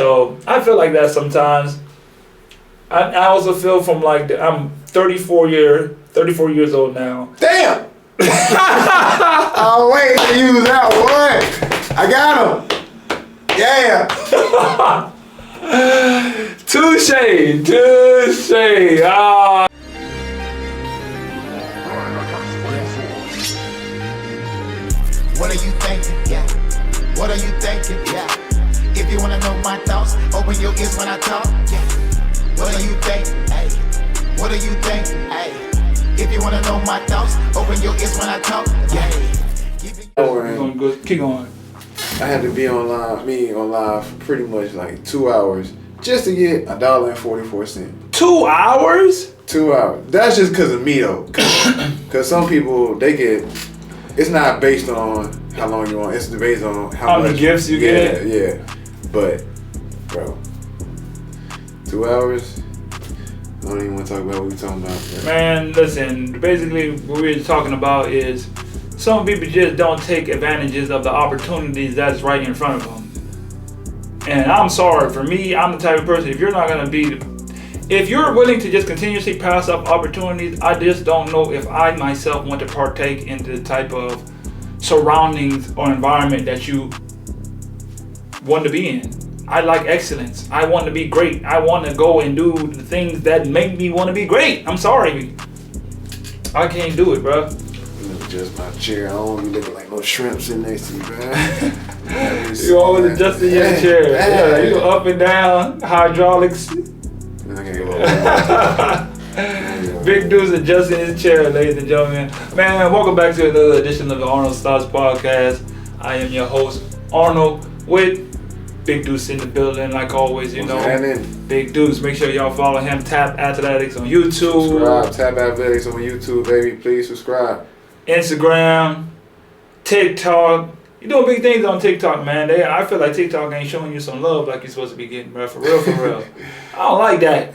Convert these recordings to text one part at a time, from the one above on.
So I feel like that sometimes. I also feel from like I'm 34 years old now. Damn! I'll wait to use that one. I got him. Yeah. Touche. Ah. What are you thinking? Yeah. What are you thinking? Yeah. If you wanna know my thoughts, open your ears when I talk. Yeah. What are you thinking? Hey. What are you thinking? Hey. If you wanna know my thoughts, open your ears when I talk. Yeah. Keep going. I had to be on live pretty much like 2 hours just to get $1.44. 2 hours? 2 hours. That's just because of me though. Cause some people it's not based on how long you want. It's based on how many gifts you get. Yeah. But bro, 2 hours. I don't even want to talk about what we're talking about. Bro. Man, listen. Basically, what we're talking about is some people just don't take advantages of the opportunities that's right in front of them. And I'm sorry, for me, I'm the type of person, if you're willing to just continuously pass up opportunities, I just don't know if I myself want to partake in the type of surroundings or environment that you want to be in. I like excellence. I want to be great. I want to go and do the things that make me want to be great. I'm sorry. I can't do it, bro. Adjust my chair. I don't want to be looking like no shrimp sitting next to you, man. You always adjusting your chair. Yeah, you go up and down, hydraulics. Big dude's adjusting his chair, ladies and gentlemen. Man, welcome back to another edition of the Arnold's Thoughts Podcast. I am your host, Arnold, with Big Deuce in the building, like always, you know. Big Deuce, make sure y'all follow him. Tap Athletics on YouTube. Subscribe, Tap Athletics on YouTube, baby. Please subscribe. Instagram, TikTok. You're doing big things on TikTok, man. I feel like TikTok ain't showing you some love like you're supposed to be getting, bro. For real. I don't like that.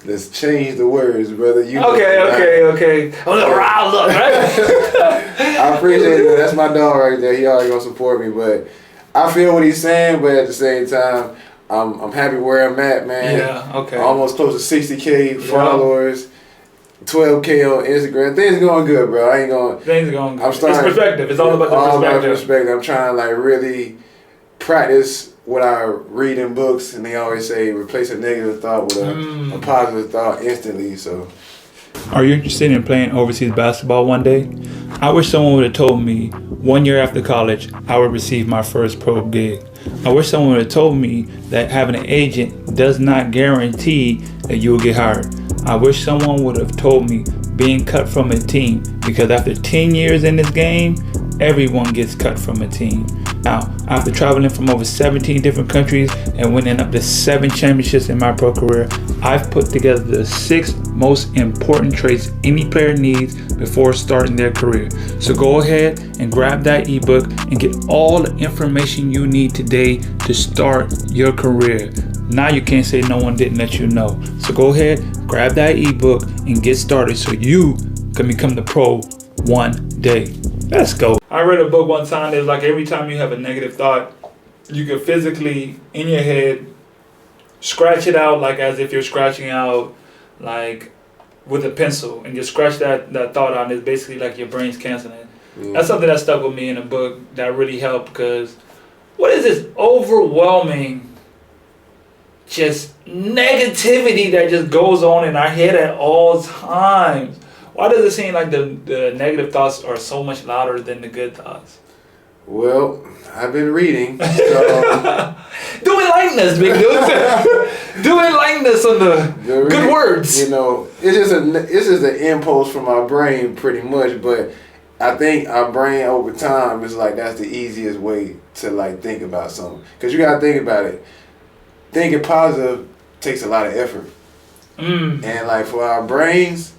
Let's change the words, brother. Okay. A little riled up, right? I appreciate it. That's my dog right there. He always gonna support me, but I feel what he's saying, but at the same time, I'm happy where I'm at, man. Yeah, okay. Almost close to 60K followers, 12K on Instagram. Things are going good, bro. Things are going good. It's perspective. It's all about the perspective. I'm trying to like really practice what I read in books, and they always say replace a negative thought with a positive thought instantly. So, are you interested in playing overseas basketball one day? I wish someone would have told me 1 year after college I would receive my first pro gig. I wish someone would have told me that having an agent does not guarantee that you will get hired. I wish someone would have told me being cut from a team, because after 10 years in this game, everyone gets cut from a team. Now, after traveling from over 17 different countries and winning up to 7 championships in my pro career, I've put together the 6 most important traits any player needs before starting their career. So go ahead and grab that ebook and get all the information you need today to start your career. Now you can't say no one didn't let you know. So go ahead, grab that ebook and get started so you can become the pro one day. Let's go. I read a book one time. It's like every time you have a negative thought, you can physically, in your head, scratch it out like as if you're scratching out like with a pencil, and just scratch that thought out, and it's basically like your brain's canceling it. That's something that stuck with me in a book that really helped, because what is this overwhelming just negativity that just goes on in our head at all times? Why does it seem like the negative thoughts are so much louder than the good thoughts? Well, I've been reading. So do enlighten us, big dude. Do enlighten us on the good words. You know, it's just an impulse from our brain pretty much, but I think our brain over time is like that's the easiest way to like think about something. Because you got to think about it. Thinking positive takes a lot of effort. And like for our brains,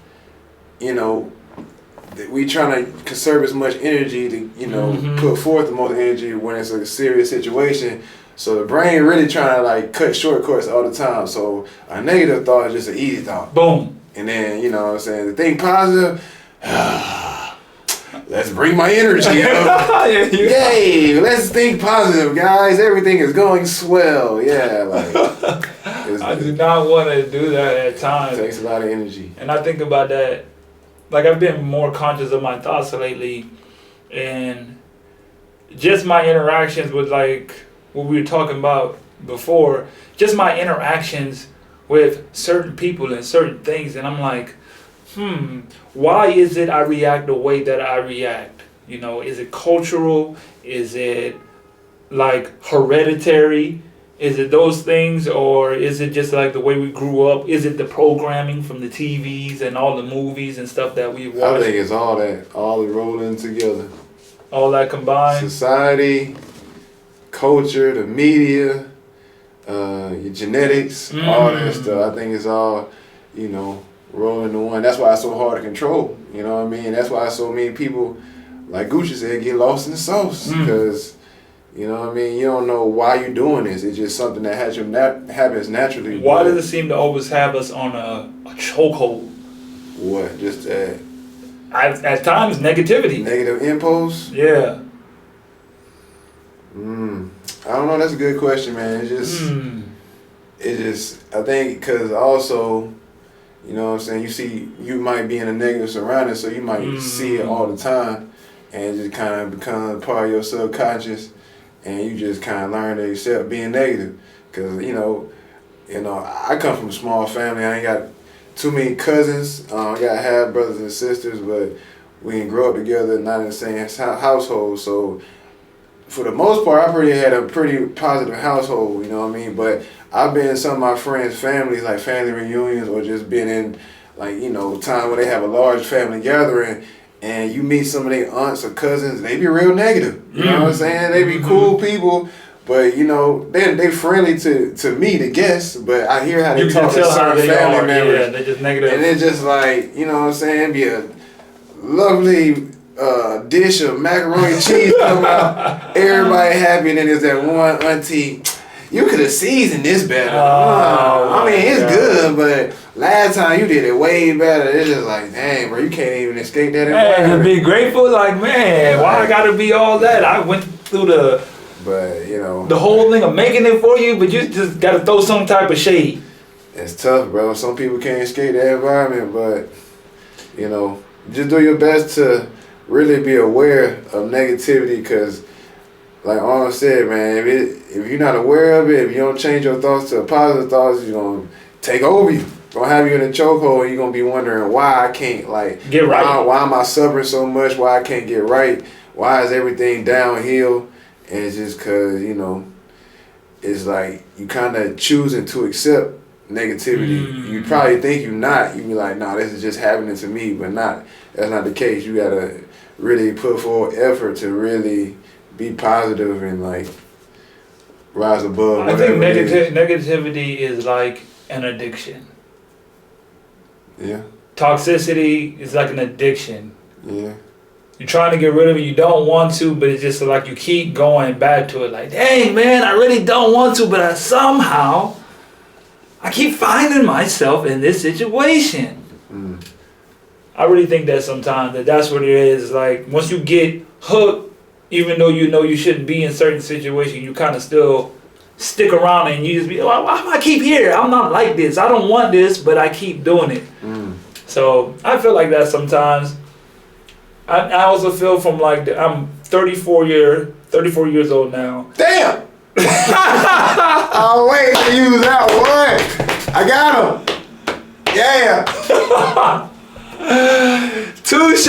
you know, we trying to conserve as much energy to, you know, put forth the most energy when it's a serious situation. So the brain really trying to like cut shortcuts all the time. So a negative thought is just an easy thought. Boom. And then, you know what I'm saying, the think positive, let's bring my energy up. Yay, let's think positive, guys. Everything is going swell. Yeah, like I do not want to do that at it times. takes a lot of energy. And I think about that, like I've been more conscious of my thoughts lately, and just my interactions with like what we were talking about before, just my interactions with certain people and certain things, and I'm like, why is it I react the way that I react? You know, is it cultural? Is it like hereditary? Is it those things, or is it just like the way we grew up? Is it the programming from the TVs and all the movies and stuff that we watch? I think it's all that, all rolling together. All that combined? Society, culture, the media, your genetics, all that stuff. I think it's all, you know, rolling into one. That's why it's so hard to control. You know what I mean? That's why so many people, like Gucci said, get lost in the sauce. Because, you know what I mean? You don't know why you're doing this. It's just something that happens naturally. Why does it seem to always have us on a chokehold? What? Just at times, negativity. Negative impulse? Yeah. I don't know. That's a good question, man. It just, I think, because also, you know what I'm saying, you might be in a negative surrounding, so you might see it all the time, and it just kind of become part of your subconscious, and you just kind of learn to accept being negative. Because, you know, I come from a small family. I ain't got too many cousins. I got half brothers and sisters, but we didn't grow up together, not in the same household. So for the most part, I had a pretty positive household, you know what I mean? But I've been in some of my friends' families, like family reunions, or just been in, like, you know, time where they have a large family gathering, and you meet some of their aunts or cousins, they be real negative. You know what I'm saying? They be cool people, but, you know, they friendly to me, the guests, but I hear how they talk to certain family members. Yeah, they just negative. And it's just like, you know what I'm saying, be a lovely dish of macaroni and cheese come out, everybody happy, and then there's that one auntie, you could have seasoned this better. I mean, it's good, but last time you did it way better. It's just like, dang, bro, you can't even escape that environment. Be grateful, like, man, why I gotta be all that? I went through but, you know, the whole thing of making it for you, but you just gotta throw some type of shade. It's tough, bro. Some people can't escape that environment, but, you know, just do your best to really be aware of negativity, because like Arnold said, man, if you're not aware of it, if you don't change your thoughts to positive thoughts, it's going to take over you. It's going to have you in a chokehold, and you're going to be wondering why I can't, like, get right. Why am I suffering so much? Why I can't get right? Why is everything downhill? And it's just because, you know, it's like you kind of choosing to accept negativity. You probably think you're not. You be like, nah, this is just happening to me, but not. That's not the case. You got to really put forward effort to really be positive and like rise above. I think negativity is like an addiction. Yeah. Toxicity is like an addiction. Yeah. You're trying to get rid of it, you don't want to, but it's just like you keep going back to it. Like, dang, man, I really don't want to, but I keep finding myself in this situation. I really think that sometimes that's what it is. Like, once you get hooked, even though you know you shouldn't be in certain situations, you kind of still stick around, and you just be, why do I keep here? I'm not like this. I don't want this, but I keep doing it. So I feel like that sometimes. I also feel from like, I'm 34 years old now. Damn! I'll wait to use that one. I got him. Yeah. Touche.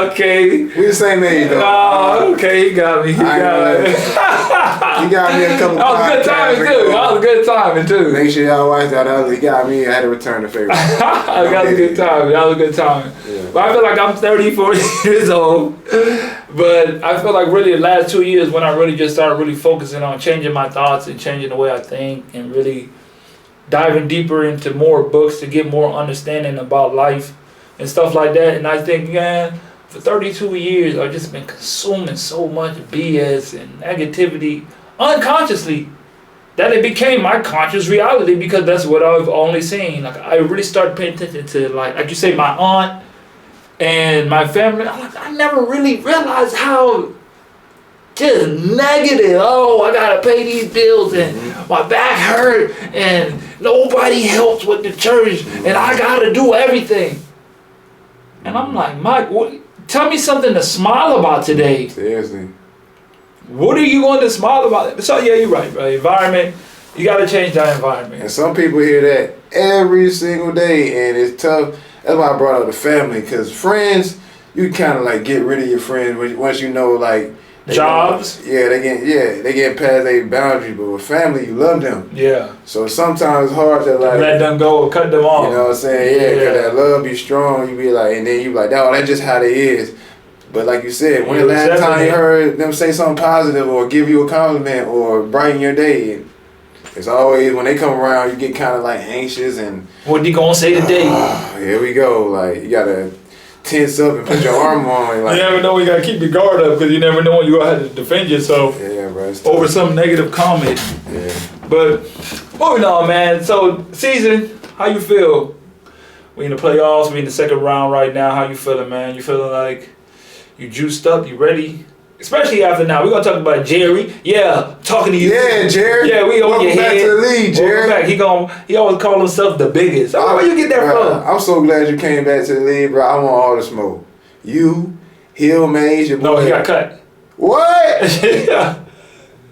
Okay. We the same age though. Okay, he got me. He got me. He got me a couple That was a good timing too. Make sure y'all watch that. He got me. I had to return the favor. That was a good timing. Yeah. But I feel like I'm 34 years old. But I feel like really the last 2 years when I really just started really focusing on changing my thoughts and changing the way I think and really diving deeper into more books to get more understanding about life and stuff like that. And I think, man, for 32 years, I've just been consuming so much BS and negativity unconsciously that it became my conscious reality, because that's what I've only seen. Like, I really started paying attention to, like you say, my aunt, And my family, I never really realized how just negative. Oh, I gotta pay these bills and my back hurt and nobody helps with the church and I gotta do everything. And I'm like, Mike, tell me something to smile about today. Seriously. What are you going to smile about? So yeah, you're right, bro. Environment, you gotta change that environment. And some people hear that every single day, and it's tough. That's why I brought up the family, because friends, you kind of like get rid of your friends once you know like Jobs. They get past their boundaries, but with family, you love them. Yeah. So sometimes it's hard to like let them go or cut them off. You know what I'm saying? Yeah, because that love be strong. You be like, and then you be like, no, that's just how they is. But like you said, when the last time you heard them say something positive or give you a compliment or brighten your day? It's always when they come around, you get kind of like anxious and. What you gonna say today? Here we go. Like you gotta tense up and put your arm on. Like, you never know. You gotta keep your guard up because you never know when you gonna have to defend yourself. Yeah, bro. Over some negative comment. Yeah. But moving on, man. So season, how you feel? We in the playoffs. We in the second round right now. How you feeling, man? You feeling like you juiced up? You ready? Especially after now, we're gonna talk about Jerry. Yeah, talking to you. Yeah, Jerry. Yeah, we on your head. Welcome back to the league, Jerry. Back. He always call himself the biggest. Where you get that from? I'm so glad you came back to the league, bro. I want all the smoke. You, Hill Mays, your boy. No, he got cut. What? Yeah.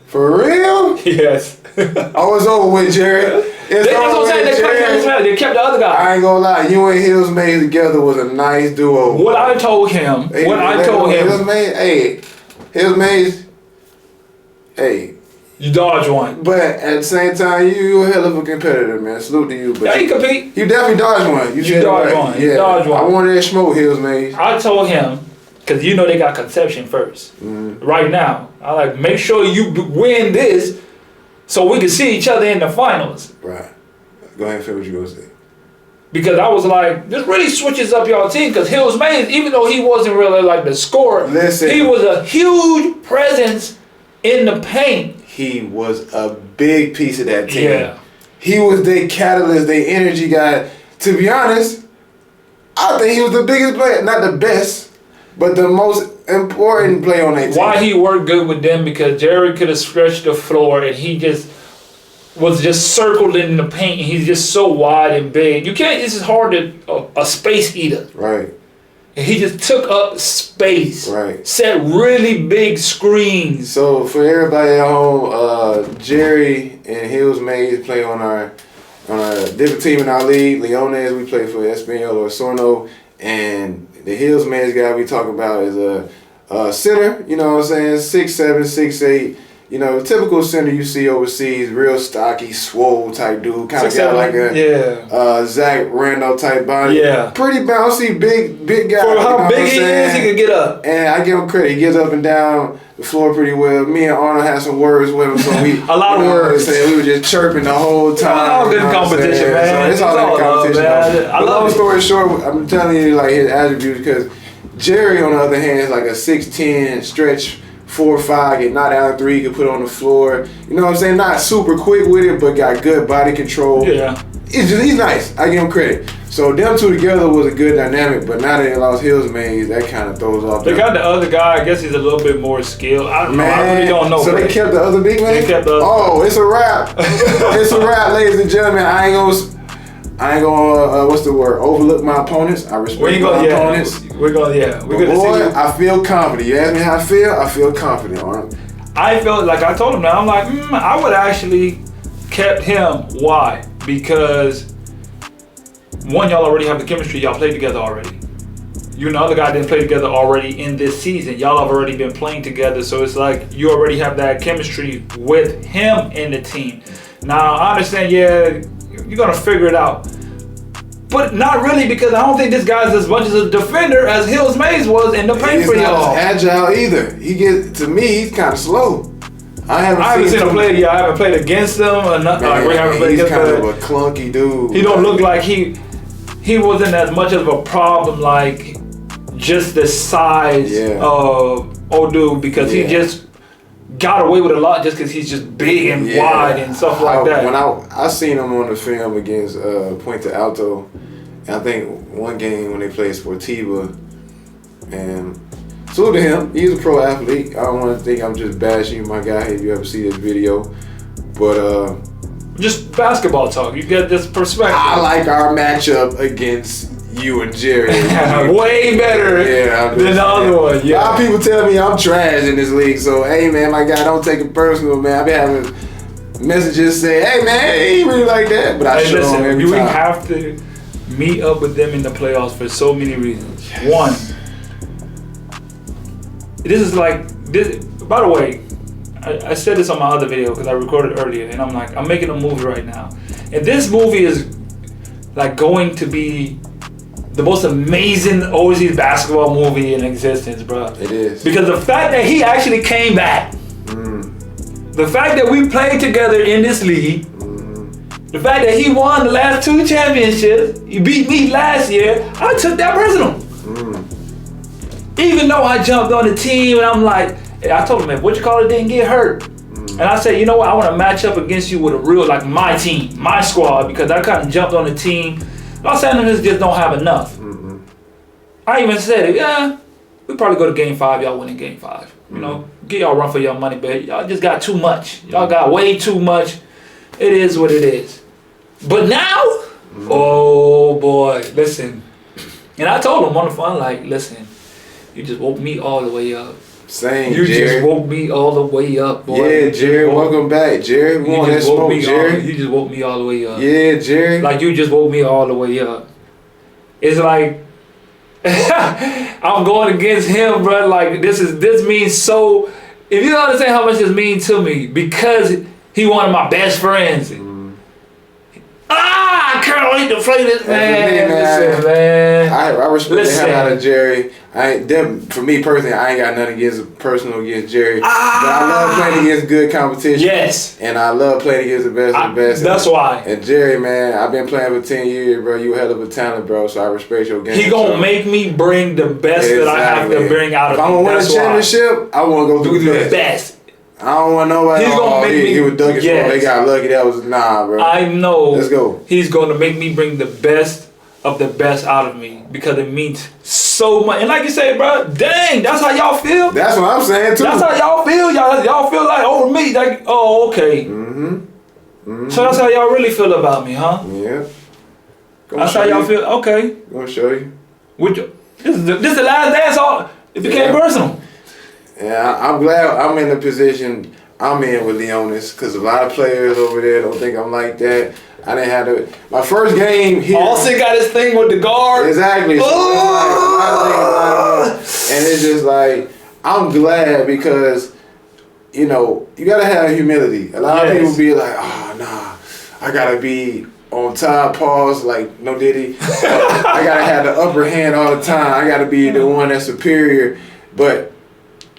For real? Yes. I was over with Jerry. That's what I'm saying. They cut him. They kept the other guy. I ain't gonna lie. You and Hills Mays together was a nice duo. What I told him. Hills Mays, hey. You dodge one. But at the same time, you a hell of a competitor, man. Salute to you. But yeah, he compete. You definitely dodged one. You dodged one. Yeah. You dodged one. I wanted that smoke, Hills Mays. I told him, because you know they got conception first. Right now. I like, make sure you win this so we can see each other in the finals. Right. Go ahead and finish what you gonna say. Because I was like, this really switches up your team. Because Hills Mays, even though he wasn't really like the scorer, he was a huge presence in the paint. He was a big piece of that team. Yeah. He was their catalyst, their energy guy. To be honest, I think he was the biggest player. Not the best, but the most important player on that team. Why he worked good with them? Because Jerry could have stretched the floor and he just was just circled in the paint, and he's just so wide and big. You can't. This is hard to a space eater. Right. And he just took up space. Right. Set really big screens. So for everybody at home, Jerry and Hills Mays play on a different team in our league. Leones, we play for Espanol or Sorno, and the Hills Mays guy we talk about is a center. You know what I'm saying? 6'7", 6'8". You know, typical center you see overseas, real stocky, swole type dude, kind of got like a Zach Randolph type body. Yeah. Pretty bouncy, big guy. For how big he is, he could get up. And I give him credit. He gets up and down the floor pretty well. Me and Arnold had some words with him, so we a lot of words. We were just chirping the whole time. It's all good competition, man. So it's all good competition. I love long story short, I'm telling you like his attributes, because Jerry on the other hand is like a 6'10" stretch. 4 or 5, get knocked out 3, could put on the floor. You know what I'm saying? Not super quick with it, but got good body control. Yeah. He's nice. I give him credit. So them two together was a good dynamic, but now that they lost Hills Mays, that kind of throws off. They got the other guy. I guess he's a little bit more skilled. I really don't know. So they kept the other big man? They kept the other. Oh, it's a wrap. It's a wrap, ladies and gentlemen. I ain't gonna what's the word? Overlook my opponents. I respect my opponents. We're gonna see you. I feel confident. You ask me how I feel? I feel confident, Arnold. I felt like I told him that. I'm like, I would actually kept him. Why? Because one, y'all already have the chemistry. Y'all played together already. You and the other guy didn't play together already in this season. Y'all have already been playing together, so it's like you already have that chemistry with him in the team. Now I understand, you're gonna figure it out. But not really, because I don't think this guy's as much as a defender as Hills Mays was in the paint for y'all. He's not as agile either. To me, he's kind of slow. I haven't seen him play. I haven't played against him. Or not, he's kind of a clunky dude. He don't look like he wasn't as much of a problem, like just the size of old dude, because he just got away with a lot just because he's just big and wide and stuff like that. When I seen him on the film against Puente Alto, and I think one game when they played Sportiva, And salute to him. He's a pro athlete. I don't want to think I'm just bashing you, my guy, if you ever see this video. But just basketball talk. You get this perspective. I like our matchup against you and Jerry. Way better than the other one. Yeah. A lot of people tell me I'm trash in this league. So, hey, man, my guy, don't take it personal, man. I've been having messages saying, hey, man, it ain't really like that. But I show them every time. We have to meet up with them in the playoffs for so many reasons. Yes. One, this is like, this. By the way, I said this on my other video because I recorded earlier, and I'm like, I'm making a movie right now. And this movie is like going to be the most amazing overseas basketball movie in existence, bro. It is. Because the fact that he actually came back, the fact that we played together in this league, the fact that he won the last 2 championships, he beat me last year, I took that personal. Even though I jumped on the team and I'm like, I told him, man, what you call it, didn't get hurt. And I said, you know what, I want to match up against you with a real, like my team, my squad, because I kind of jumped on the team. Los Angeles just don't have enough. I even said, yeah, we probably go to game 5, y'all win in game 5. You know, get y'all run for your money, but y'all just got too much. Y'all got way too much. It is what it is. But now, oh boy, listen. And I told him on the phone, like, listen, you just woke me all the way up. Same, You Jerry. just woke me all the way up, boy. Yeah, Jerry, welcome back, Jerry. We want that smoke, Jerry. You just woke me all the way up. Yeah, Jerry. Like, you just woke me all the way up. It's like, I'm going against him, bro. Like, this means so, if you don't understand how much this means to me, because he one of my best friends. I can't wait to play this, man. Listen, man. I respect the hell out of Jerry. For me personally, I ain't got nothing against Jerry. But I love playing against good competition. Yes. And I love playing against the best of the best. That's why. And Jerry, man, I've been playing for 10 years, bro. You a hell of a talent, bro. So I respect your game. He gonna make me bring the best that I have to bring out of me. If I'm gonna win a championship, I want to go do the best. I don't want nobody. He's gonna make me. He was Douglas. Yes. They got lucky. That was bro. I know. Let's go. He's gonna make me bring the best of the best out of me because it means so much. And like you said, bro, dang, that's how y'all feel. That's what I'm saying too. That's how y'all feel. Y'all feel like over me. Like, oh, okay. So that's how y'all really feel about me, huh? Yeah. That's how y'all feel. Okay. Gonna show you. This is the last dance. It became personal. Yeah, I'm glad I'm in the position I'm in with Leonis because a lot of players over there don't think I'm like that. I didn't have to. My first game here. Austin got his thing with the guard. Exactly. So and it's just like, I'm glad because, you know, you got to have humility. A lot of people be like, oh, nah, I got to be on top, pause, like, no diddy. I got to have the upper hand all the time. I got to be the one that's superior. But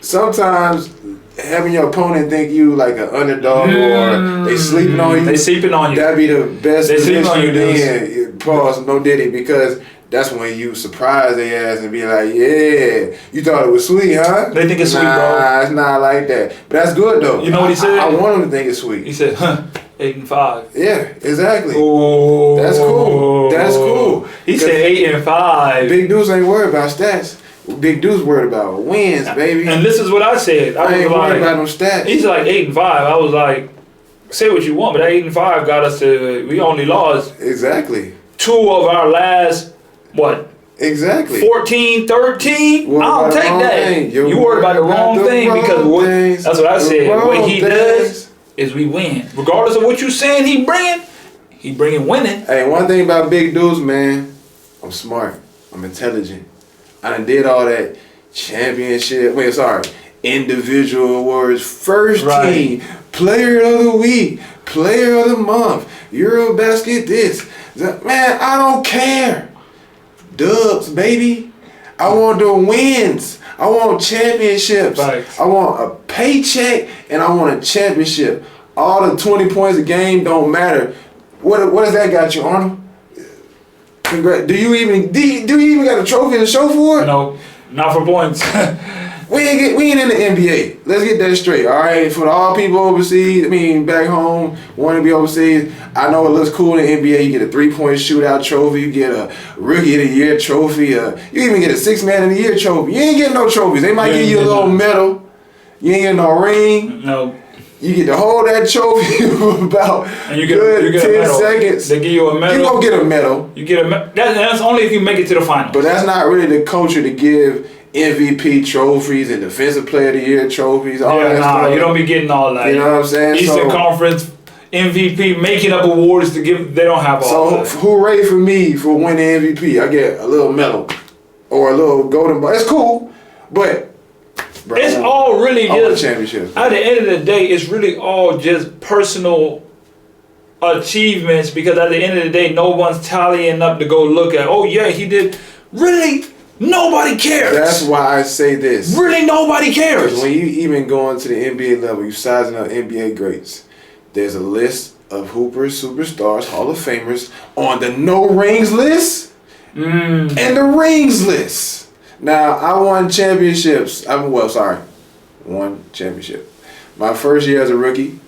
sometimes having your opponent think you like an underdog or they sleeping on you. They sleeping on you. That'd be the best position you in. Pause, no diddy, because that's when you surprise their ass and be like, yeah, you thought it was sweet, huh? They think it's sweet, bro. Nah, it's not like that. But that's good though. You know what he said? I want them to think it's sweet. He said, 8-5. Yeah, exactly. Oh, that's cool. That's cool. He said 8-5. Big dudes ain't worried about stats. Big dude's worried about wins, baby. And this is what I said. I ain't worried about no stats. He's like 8-5. I was like, say what you want, but that 8-5 got us to. We only lost exactly 2 of our last what? Exactly. 14, 13. I'll take that. You worried about the wrong thing because that's what I said. What he does is we win, regardless of what you saying. He bringing winning. Hey, one thing about big dudes, man. I'm smart. I'm intelligent. I done did all that individual awards, first team, player of the week, player of the month, Eurobasket this. Man, I don't care. Dubs, baby. I want the wins. I want championships. Right. I want a paycheck and I want a championship. All the 20 points a game don't matter. What has that got you, Arnold? Congrats. Do you even got a trophy to show for it? No, not for points. We ain't in the NBA. Let's get that straight, all right? For all people overseas, I mean, back home, want to be overseas, I know it looks cool in the NBA. You get a 3-point shootout trophy. You get a Rookie of the Year trophy. You even get a 6th Man of the Year trophy. You ain't getting no trophies. They might give you a little medal. You ain't getting no ring. No. You get to hold that trophy for about and you get 10 seconds. They give you a medal. You gonna get a medal. You get a medal. That's only if you make it to the finals. But that's not really the culture to give MVP trophies and Defensive Player of the Year trophies. All that stuff. You don't be getting all that. You know what I'm saying? Eastern Conference MVP making up awards to give. They don't have all that. So hooray for me for winning MVP. I get a little medal or a little golden ball. It's cool, but bro, it's all really just championships. At the end of the day, it's really all just personal achievements, because at the end of the day, no one's tallying up to go look at, oh yeah, he did. Really, nobody cares. That's why I say this. Really, nobody cares. When you even go into the NBA level, you sizing up NBA greats. There's a list of hoopers, superstars, Hall of Famers on the no rings list and the rings list. Now, I won championships. One championship. My first year as a rookie,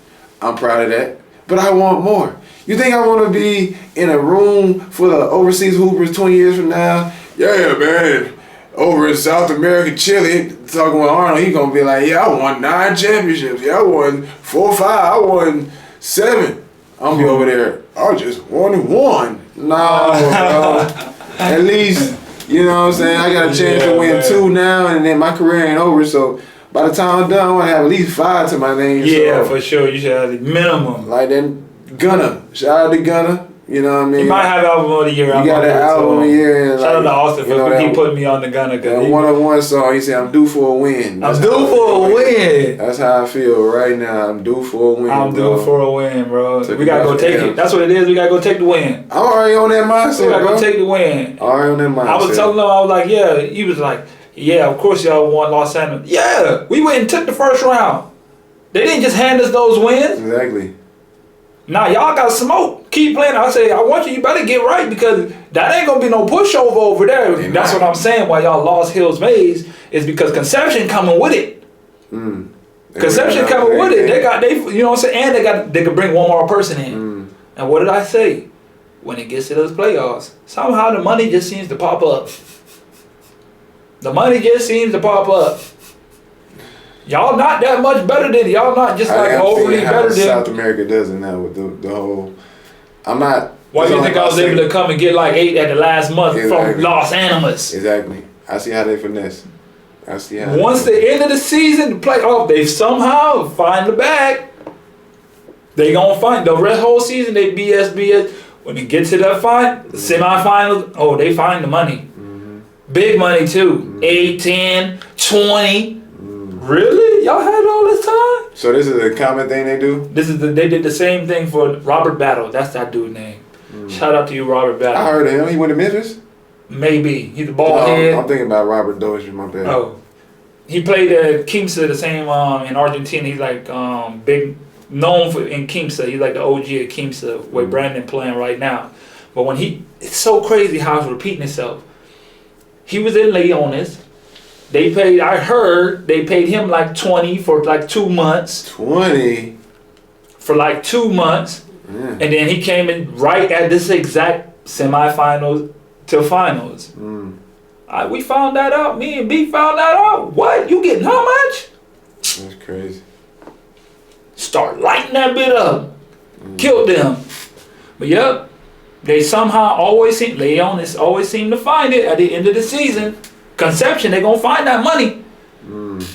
I'm proud of that. But I want more. You think I want to be in a room full of overseas hoopers 20 years from now? Yeah, man. Over in South America, Chile, talking with Arnold, he going to be like, yeah, I won 9 championships. Yeah, I won 4 or 5. I won 7. I'm going to be over there. I just won 1. No, bro. At least... You know what I'm saying? I got a chance to win 2 now, and then my career ain't over. So by the time I'm done, I want to have at least 5 to my name. Yeah, so, for sure. You should have the minimum. Like then Gunna. Shout out to Gunna. You know what I mean? You might have album of the year. You got an album of the year. Shout out to Austin for keep putting me on the Gunna. That one-on-one song, he said, I'm due for a win. I'm due for a win. That's how I feel right now. I'm due for a win. I'm due for a win, bro. We got to go take it. That's what it is. We got to go take the win. I'm already on that mindset, We got to go take the win. Already on that mindset. I was telling him, I was like, yeah. He was like, yeah, of course y'all won Los Angeles. Yeah, we went and took the first round. They didn't just hand us those wins. Exactly. Nah, y'all got smoke. Keep playing. I say, I want you better get right, because that ain't going to be no pushover over there. That's what I'm saying. Why y'all lost Hills Mays is because Conception coming with it. Conception coming with it. You know what I'm saying? And they could bring one more person in. And what did I say? When it gets to those playoffs, somehow the money just seems to pop up. The money just seems to pop up. Y'all not that much better than y'all. Not just like overly better than South America does it now with the whole. I'm not. Why do you think I was able to come and get like 8 at the last month from Los Angeles? Exactly. I see how they finesse. Once the end of the season, the playoff, they somehow find the bag. They gonna find the whole season. They BS. When they get to that semifinals, oh, they find the money. Big money too. 8, 10, 20. Really? Y'all had it all this time? So this is a common thing they do? They did the same thing for Robert Battle. That's that dude's name. Shout out to you, Robert Battle. I heard of him. He went to Memphis? Maybe. He's a bald head. I'm thinking about Robert Dozier, my bad. Oh. He played at Kimsa, the same in Argentina. He's like big, known in Kimsa. He's like the OG at Kimsa, where Brandon playing right now. But it's so crazy how it's repeating itself. He was in Leones. I heard they paid him like 20 for like 2 months. 20? For like 2 months. Yeah. And then he came in right at this exact semifinals to finals. We found that out. Me and B found that out. What? You getting how much? That's crazy. Start lighting that bit up. Killed them. But yep, they somehow always seem to find it at the end of the season. Conception, they gonna find that money.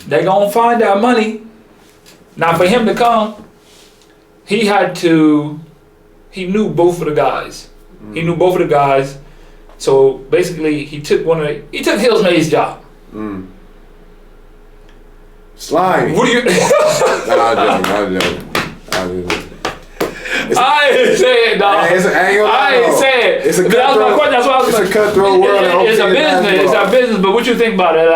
They gonna find that money. Now for him to come, he knew both of the guys. He knew both of the guys. So basically he took Hills Mays' job. Slime. What do you I'm joking. I ain't saying, dog. I ain't saying. It's a cutthroat. It's a cutthroat world. It's a business. But what you think about it?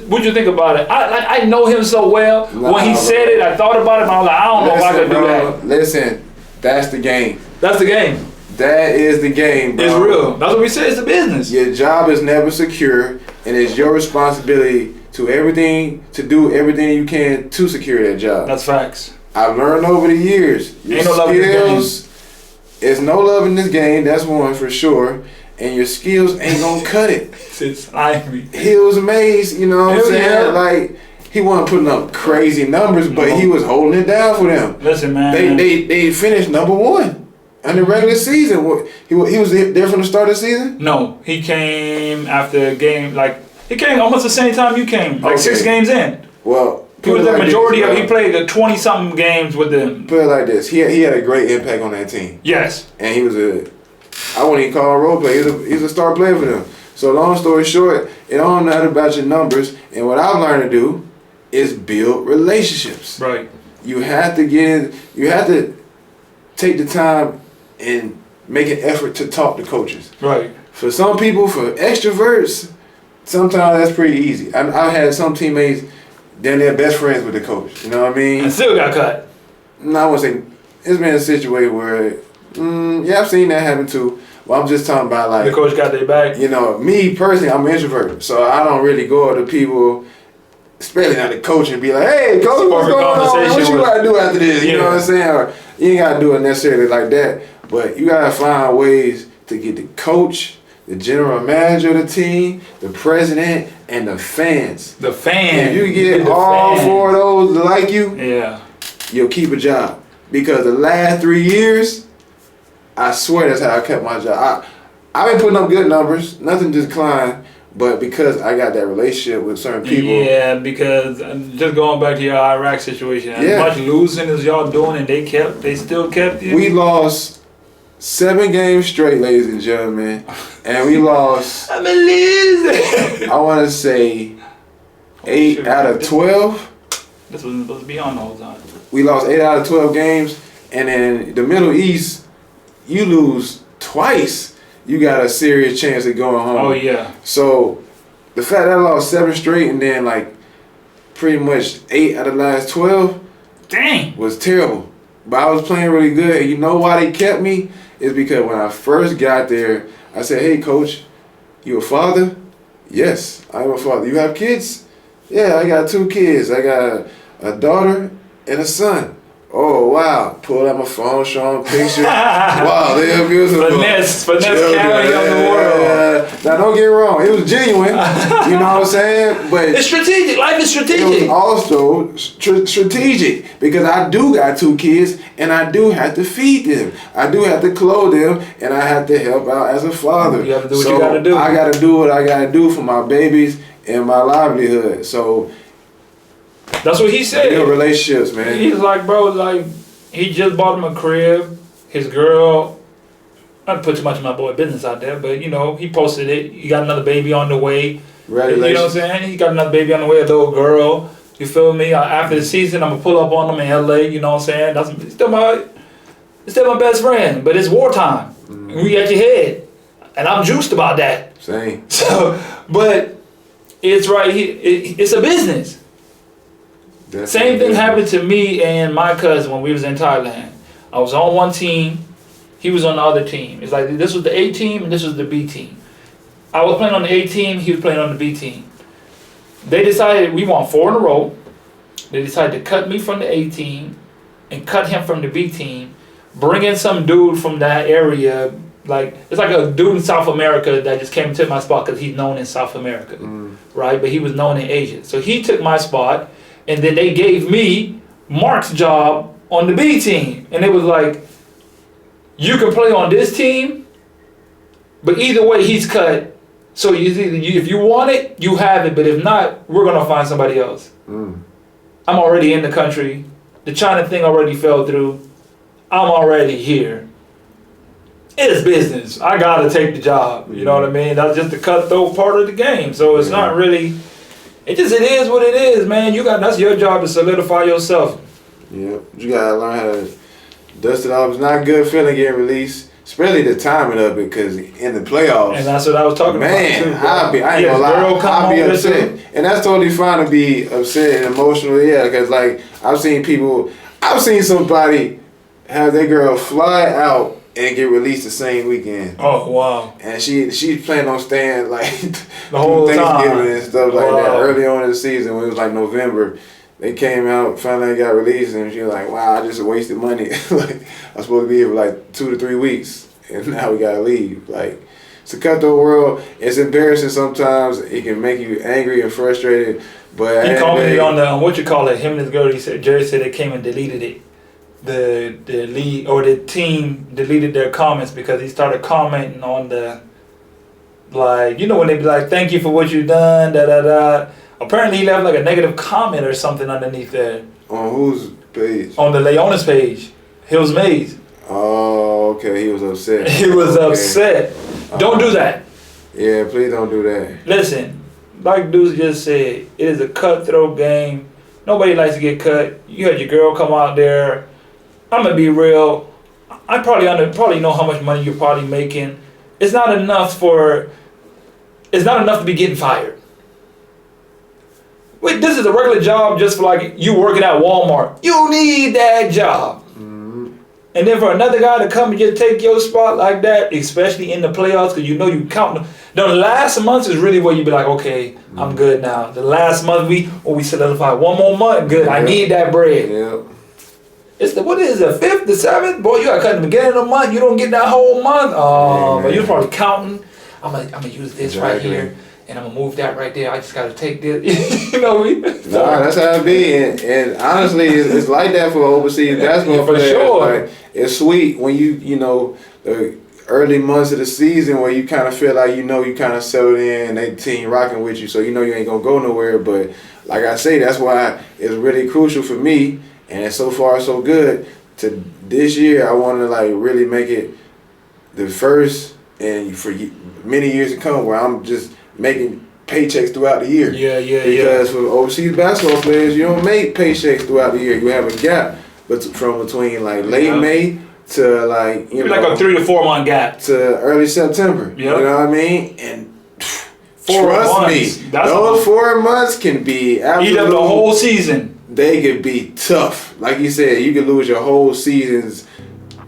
What you think about it? I know him so well. When he said it, I thought about it. And I was like, I don't know if I could do that. Listen, that's the game. That's the game. That is the game, bro. It's real. That's what we say. It's a business. Your job is never secure, and it's your responsibility to do everything you can to secure that job. That's facts. I've learned over the years. Ain't no love in this game. There's no love in this game. That's one for sure. And your skills ain't gonna cut it. It's Ivy. He was amazed, you know what I'm saying? Yeah. Like, he wasn't putting up crazy numbers, but he was holding it down for them. Listen, man. They finished number 1 in the regular season. He was there from the start of the season? No, he came after a game. Like, he came almost the same time you came. Like Okay. 6 games in. Well, He was the majority of. He played the 20-something games with them. Put it like this: he had a great impact on that team, Yes. and he was I wouldn't even call him a role player. He's a star player for them. So long story short, it don't matter about your numbers. And what I've learned to do is build relationships. Right. You have to you have to take the time and make an effort to talk to coaches. Right. For some people, for extroverts, sometimes that's pretty easy. I've had some teammates, then they're best friends with the coach. You know what I mean? And still got cut. No, I wouldn't say. It's been a situation where, yeah, I've seen that happen too. Well, I'm just talking about, like, The coach got their back. you know, me personally, I'm an introvert, so I don't really go to people, especially not the coach, and be like, "Hey, coach, what's going on? What you gotta do after this?" You know what I'm saying? Or you ain't gotta do it necessarily like that, but you gotta find ways to get the coach, the general manager of the team, the president, and the fans. The fans. If you get the all fans. 4 of those to like you, Yeah. you'll keep a job. Because the last 3 years, I swear that's how I kept my job. I've been putting up good numbers, nothing declined, but because I got that relationship with certain people. Yeah, because just going back to your Iraq situation, as much losing as y'all doing, and they still kept you. We lost 7 games straight, ladies and gentlemen, and we lost, I'm losing. I want to say, 8 out of 12. This wasn't supposed to be on the whole time. We lost 8 out of 12 games, and in the Middle East, you lose twice, you got a serious chance of going home. Oh yeah. So the fact that I lost 7 straight and then like pretty much 8 out of the last 12 Dang. was terrible. But I was playing really good. And you know why they kept me? Is because when I first got there, I said, "Hey coach, you a father?" "Yes, I'm a father." "You have kids?" "Yeah, I got 2 kids. I got a daughter and a son." "Oh wow!" Pull out my phone, showing pictures. Wow, they're beautiful. Finesse county of the world. Now don't get me wrong, it was genuine. You know what I'm saying? But It's strategic. Life is it was strategic. also strategic because I do got 2 kids and I do have to feed them. I do have to clothe them and I have to help out as a father. You have to do what you gotta do. I gotta do what I gotta do for my babies and my livelihood. So That's what he said. build relationships, man. He's like, bro, like, he just bought him a crib. His girl, not to put too much of my boy business out there, but, you know, he posted it. He got another baby on the way. Congratulations. You know what I'm saying? He got another baby on the way, a little girl. You feel me? After the season, I'm going to pull up on him in LA. You know what I'm saying? That's still my best friend, but it's wartime. Mm-hmm. We at your head. And I'm juiced about that. Same. So, but it's right here. It's a business. Definitely. Same thing happened to me and my cousin when we was in Thailand. I was on one team, he was on the other team. It's like this was the A team and this was the B team. I was playing on the A team, he was playing on the B team. They decided we won 4 in a row. They decided to cut me from the A team and cut him from the B team. Bring in some dude from that area, like it's like a dude in South America that just came to my spot because he's known in South America, right? But he was known in Asia, so he took my spot. And then they gave me Mark's job on the B team. And it was like, you can play on this team, but either way, he's cut. So if you want it, you have it. But if not, we're going to find somebody else. I'm already in the country. The China thing already fell through. I'm already here. It's business. I got to take the job. You know what I mean? That's just the cutthroat part of the game. So it's not really... It is what it is, man. That's your job to solidify yourself. Yeah, you gotta learn how to dust it off. It's not a good feeling getting released, especially the timing of it, because in the playoffs. And that's what I was talking about too. I ain't gonna lie, I'll be upset, and that's totally fine to be upset and emotional. Yeah, because like I've seen somebody have their girl fly out and get released the same weekend. Oh wow! And she's planning on staying like The whole Thanksgiving time and stuff like that. Wow. Early on in the season, when it was like November, they came out, finally got released, and she was like, "Wow, I just wasted money. Like I was supposed to be here for like 2 to 3 weeks, and now we gotta leave." Like it's a cutthroat world. It's embarrassing sometimes. It can make you angry and frustrated. But he commented on the what you call it. Him and his girl. He said Jerry said they came and deleted it. The league or the team deleted their comments because he started commenting on the, like, you know, when they be like, "Thank you for what you've done," da da da. Apparently he left like a negative comment or something underneath there. On whose page? On the Leona's page. Hills Mays. Oh, okay. He was upset. He was upset. Don't do that. Yeah, please don't do that. Listen, like Deuce just said, it is a cutthroat game. Nobody likes to get cut. You had your girl come out there. I'm gonna be real. I probably know how much money you're probably making. It's not enough to be getting fired. Wait, this is a regular job just for like you working at Walmart. You need that job. Mm-hmm. And then for another guy to come and just take your spot like that, especially in the playoffs, because you know you count. The last month is really where you be like, okay, I'm good now. The last month we solidify one more month, good. I need that bread. Yep. It's the 5th, the 7th? Boy, you gotta cut in the beginning of the month. You don't get that whole month. Oh, but you're probably counting. I'm gonna use this right here, and I'm gonna move that right there. I just gotta take this. You know what I mean? Nah, that's how it be. And honestly, it's like that for overseas basketball for players. sure. Like, it's sweet when you know, the early months of the season where you kind of feel like, you know, you kind of settled in, they team rocking with you, so you know you ain't gonna go nowhere. But like I say, that's why it's really crucial for me. And so far so good. To this year, I want to like really make it the first and for many years to come where I'm just making paychecks throughout the year. Yeah. Because for overseas basketball players, you don't make paychecks throughout the year. You have a gap from between like late May to like like a 3 to 4 month gap to early September. Yep. You know what I mean? And 4 trust months. me, those 4 months can be absolutely eat up the whole season. They could be tough. Like you said, you could lose your whole season's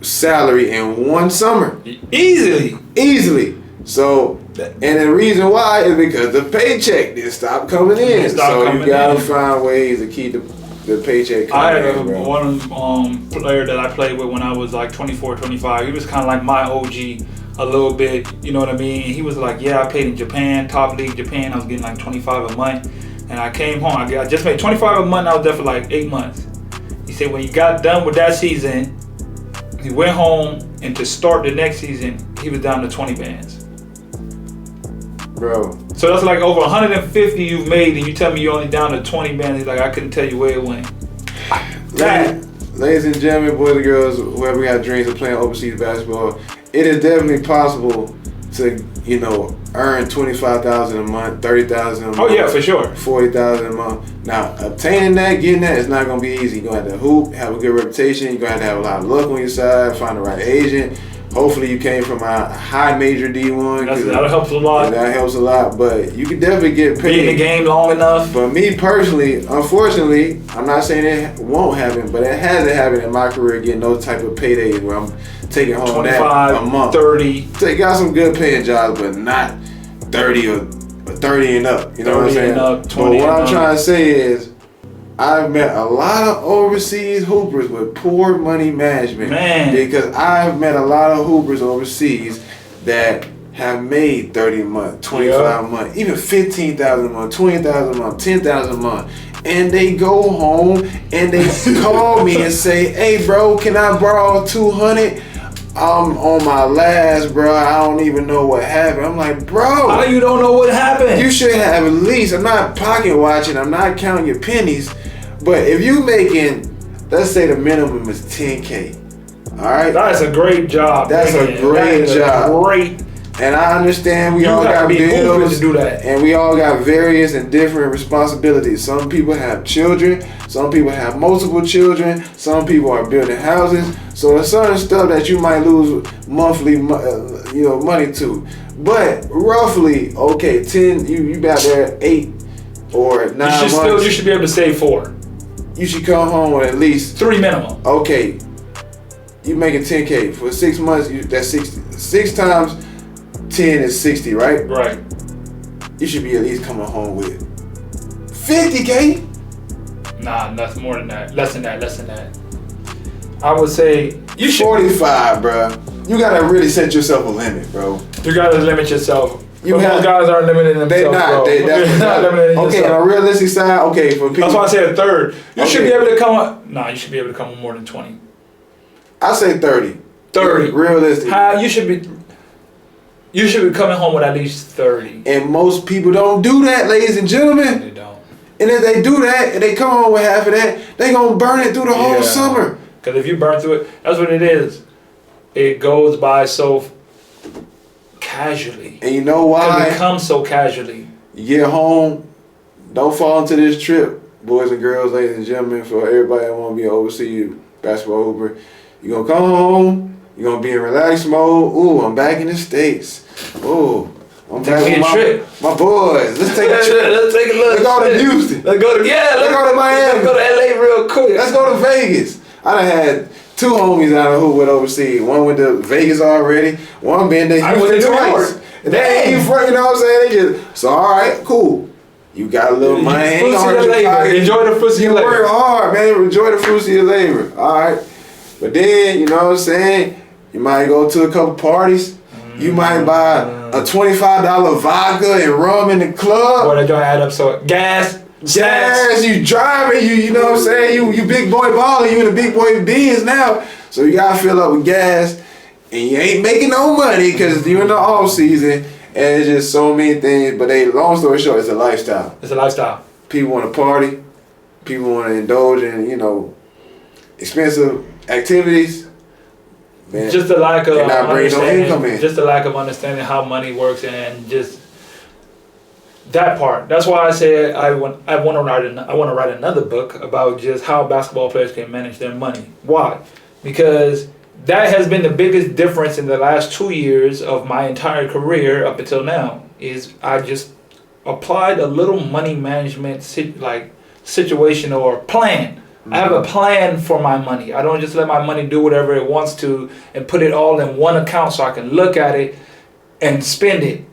salary in one summer. Easily. So, and the reason why is because the paycheck didn't stop coming in. So you gotta find ways to keep the paycheck coming in. I had one player that I played with when I was like 24, 25. He was kind of like my OG a little bit. You know what I mean? He was like, yeah, I played in Japan, top league Japan. I was getting like 25 a month. And I came home. I just made 25 a month. And I was there for like 8 months. He said when he got done with that season, he went home, and to start the next season, he was down to 20 bands. Bro. So that's like over 150 you've made, and you tell me you're only down to 20 bands. He's like, I couldn't tell you where it went. Ladies and gentlemen, boys and girls, whoever got dreams of playing overseas basketball, it is definitely possible to, you know, earn $25,000 a month, $30,000 a month. Oh yeah, for sure. $40,000 a month. Now, obtaining that, getting that, it's not gonna be easy. You're gonna have to hoop, have a good reputation. You're gonna have a lot of luck on your side, find the right agent. Hopefully, you came from a high major D1. That helps a lot. That helps a lot, but you can definitely get paid. Be in the game long enough. But me personally, unfortunately, I'm not saying it won't happen, but it hasn't happened in my career getting those type of paydays where I'm taking home 25, that a month. 30. They got some good paying jobs, but not 30 or 30 and up. You know what I'm saying? And up, 20 but what and I'm trying to say is, I've met a lot of overseas hoopers with poor money management. Man. Because I've met a lot of hoopers overseas that have made 30 a month, 25 a month, even 15,000 a month, 20,000 a month, 10,000 a month. And they go home and they call me and say, hey bro, can I borrow 200? I'm on my last, bro. I don't even know what happened. I'm like, bro. How you don't know what happened? You should have at least, I'm not pocket watching, I'm not counting your pennies, but if you making, let's say the minimum is 10K, all right? That's a great job. That's man. a great job. Great. And I understand we all got bills to do that. And we all got various and different responsibilities. Some people have children, some people have multiple children, some people are building houses. So there's certain stuff that you might lose monthly, money to. But roughly, okay, 10, you about there 8 or 9 months. You should be able to save 4. You should come home with at least 3 minimum. Okay, you making 10K for 6 months. That's 60. 6 times 10 is 60, right? Right. You should be at least coming home with 50K. Nah, that's more than that. Less than that. I would say you should. 45, bro. You gotta really set yourself a limit, bro. You gotta limit yourself. Most guys aren't limiting themselves. They not. Bro. They're not limiting okay, yourself. on a realistic side, okay, for people. That's why I said a third. You Okay. should be able to come. Nah, you should be able to come with more than 20. I say 30. 30. Realistic. You should be. You should be coming home with at least 30. And most people don't do that, ladies and gentlemen. They don't. And if they do that and they come home with half of that, they gonna burn it through the whole summer. Because if you burn through it, that's what it is. It goes by so casually. And you know why? It comes so casually. You get home, don't fall into this trip, boys and girls, ladies and gentlemen, for everybody that want to be an overseas basketball hooper. You're going to come home, you're going to be in relaxed mode. Ooh, I'm back in the States. Ooh, I'm back with my boys. Let's take a trip. Let's take a look. Let's go to Houston. Let's go to Miami. Let's go to LA real quick. Let's go to Vegas. I done had 2 homies out of who went overseas. One went to Vegas already. One been to Houston twice. They ain't front, you know what I'm saying? They just, so all right, cool. You got a little money. Ain't gonna hurt your pocket. Enjoy the fruits of your labor. You work hard, man. Enjoy the fruits of your labor. All right. But then, you know what I'm saying? You might go to a couple parties. You might buy a $25 vodka and rum in the club. Boy, that joint add up so gas. Yes, you driving, you know what I'm saying? You big boy baller, you in the big boy biz now. So you gotta fill up with gas, and you ain't making no money because you're in the off season, and it's just so many things. But long story short, it's a lifestyle. It's a lifestyle. People want to party, people want to indulge in, you know, expensive activities. Man, just the lack of understanding. Just the lack of understanding how money works and just that part. That's why I say I want to write another book about just how basketball players can manage their money. Why? Because that has been the biggest difference in the last 2 years of my entire career up until now. Is I just applied a little money management situation or plan. I have a plan for my money. I don't just let my money do whatever it wants to and put it all in one account so I can look at it and spend it.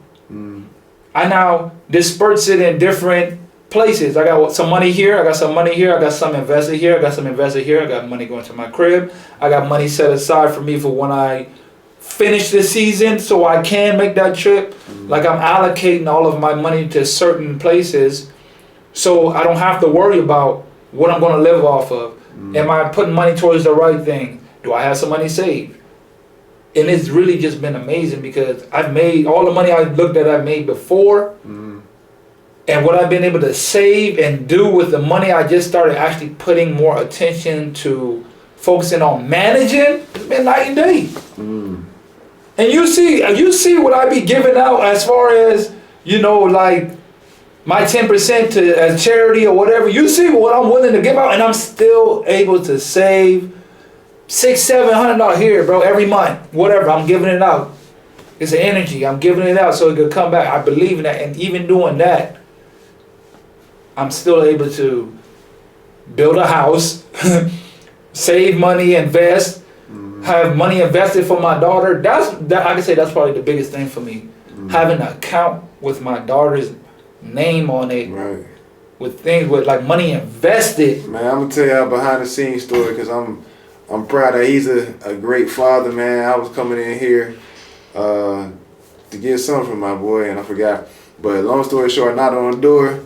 I now disperse it in different places. I got some money here, I got some money here, I got some invested here, I got some invested here, I got money going to my crib, I got money set aside for me for when I finish the season so I can make that trip. Like I'm allocating all of my money to certain places so I don't have to worry about what I'm going to live off of. Am I putting money towards the right thing? Do I have some money saved? And it's really just been amazing because I've made all the money I've made before. And what I've been able to save and do with the money, I just started actually putting more attention to focusing on managing. It's been night and day. And you see what I be giving out as far as, you know, like my 10% to as charity or whatever. You see what I'm willing to give out, and I'm still able to save $600-700 here, bro, every month. Whatever, I'm giving it out. It's an energy. I'm giving it out so it could come back. I believe in that, and even doing that, I'm still able to build a house, save money, invest, have money invested for my daughter. I can say that's probably the biggest thing for me. Having an account with my daughter's name on it, right? With things with like money invested. Man, I'm gonna tell y'all a behind the scenes story because I'm proud that he's a great father, man. I was coming in here to get something from my boy and I forgot. But long story short, I knocked on the door.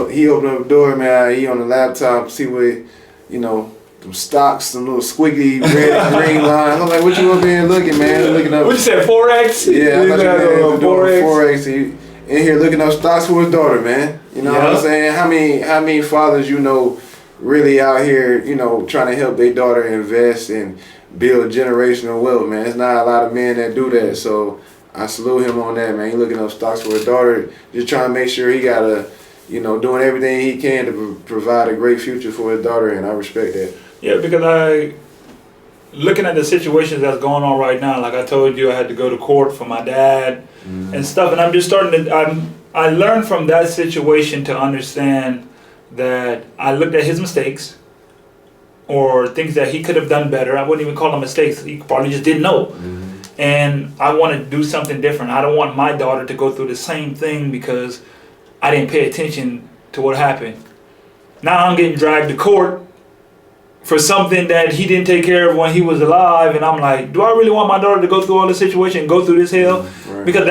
He opened up the door, man. He on the laptop, see what, you know, some stocks, some little squiggly red and green lines. I'm like, what you up here looking, man? Looking up. What you said, Forex? Yeah, I thought you were doing Forex. He in here looking up stocks for his daughter, man. You know what I'm saying? How many fathers you know really out here, you know, trying to help their daughter invest and build generational wealth, man? It's not a lot of men that do that. So I salute him on that, man. He looking up stocks for his daughter, just trying to make sure he got doing everything he can to provide a great future for his daughter, and I respect that. Yeah, because looking at the situations that's going on right now, like I told you, I had to go to court for my dad and stuff, and I'm just starting to, I learned from that situation to understand that I looked at his mistakes, or things that he could have done better. I wouldn't even call them mistakes. He probably just didn't know. And I want to do something different. I don't want my daughter to go through the same thing because I didn't pay attention to what happened. Now I'm getting dragged to court for something that he didn't take care of when he was alive, and I'm like, do I really want my daughter to go through all this situation and go through this hell? Right. Because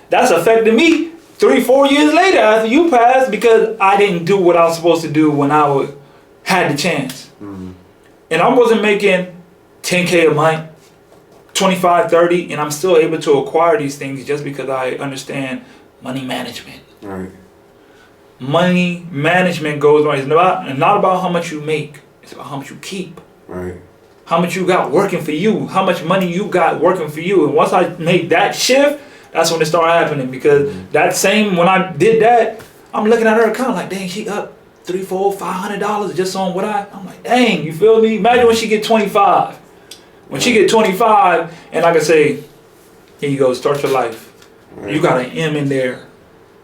that's affecting me 3-4 years later after you passed because I didn't do what I was supposed to do when I had the chance. And I wasn't making 10K a month, 25, 30, and I'm still able to acquire these things just because I understand money management. Right. Money management goes on. It's not about how much you make. It's about how much you keep. Right. How much you got working for you. How much money you got working for you. And once I made that shift, that's when it started happening. Because when I did that, I'm looking at her account like, dang, she up $300, $400, $500 just on what I'm like, dang, you feel me? Imagine when she get 25. When she get 25, and I can say, here you go, start your life. Right. You got an M in there,